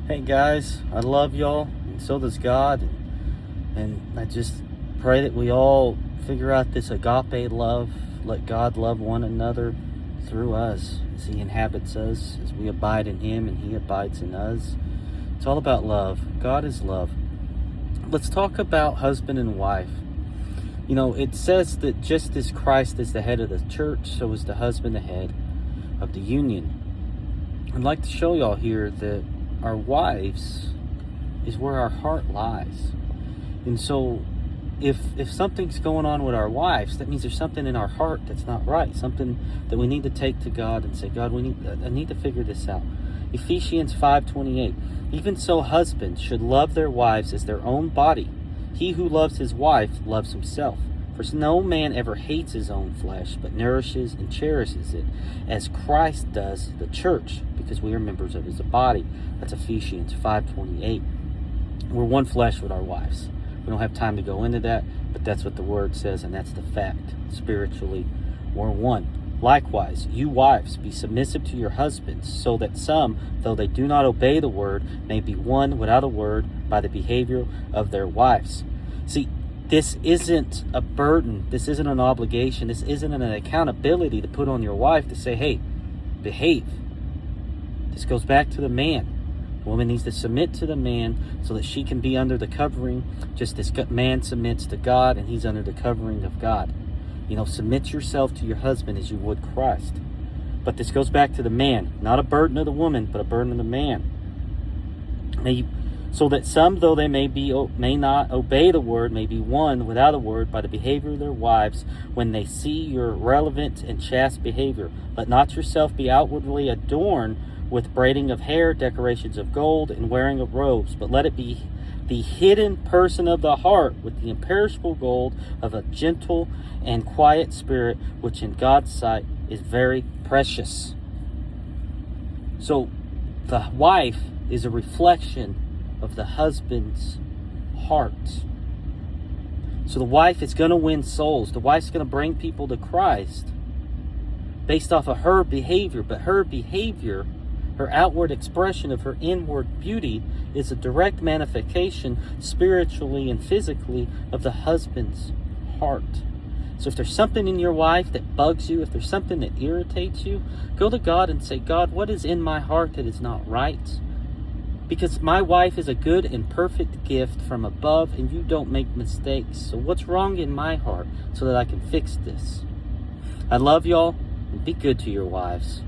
Hey guys, I love y'all, and so does God. And I just pray that we all figure out this agape love. Let God love one another through us as He inhabits us, as we abide in Him and He abides in us. It's all about love. God is love. Let's talk about husband and wife. You know, it says that just as Christ is the head of the church, so is the husband the head of the union. I'd like to show y'all here that our wives is where our heart lies. And so if something's going on with our wives, that means there's something in our heart that's not right, something that we need to take to God and say, God, I need to figure this out. Ephesians 5:28. Even so, husbands should love their wives as their own body. He who loves his wife loves himself. For no man ever hates his own flesh, but nourishes and cherishes it, as Christ does the church, because we are members of his body. That's Ephesians 5:28. We're one flesh with our wives. We don't have time to go into that, but that's what the word says, and that's the fact. Spiritually, we're one. Likewise, you wives, be submissive to your husbands, so that some, though they do not obey the word, may be won without a word by the behavior of their wives. See, this isn't a burden. This isn't an obligation. This isn't an accountability to put on your wife to say, hey, behave. This goes back to the man. The woman needs to submit to the man so that she can be under the covering, just as man submits to God and he's under the covering of God. You know, submit yourself to your husband as you would Christ. But this goes back to the man. Not a burden of the woman, but a burden of the man. So that some, though they may not obey the word, may be won without a word by the behavior of their wives when they see your relevant and chaste behavior. Let not yourself be outwardly adorned with braiding of hair, decorations of gold, and wearing of robes, but let it be the hidden person of the heart with the imperishable gold of a gentle and quiet spirit, which in God's sight is very precious. So the wife is a reflection of the husband's heart. So the wife is going to win souls. The wife's going to bring people to Christ based off of her behavior. But her behavior, her outward expression of her inward beauty, is a direct manifestation spiritually and physically of the husband's heart. So if there's something in your wife that bugs you, if there's something that irritates you, go to God and say, God, what is in my heart that is not right? Because my wife is a good and perfect gift from above, and you don't make mistakes. So what's wrong in my heart so that I can fix this? I love y'all, and be good to your wives.